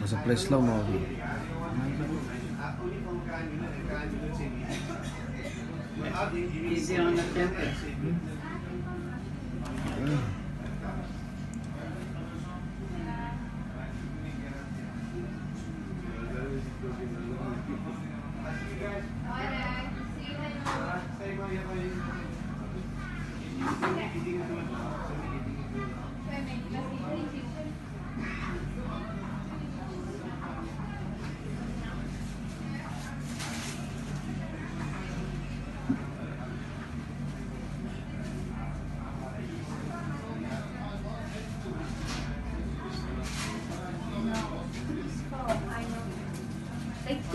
Sa place lang mo. Easy on the temper.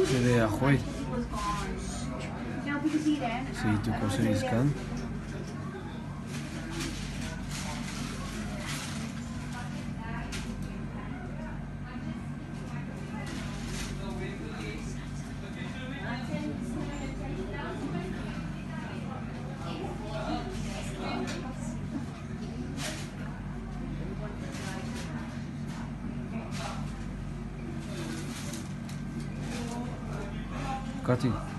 Sili ako eh. Si itu ko sa iskan. Cutting.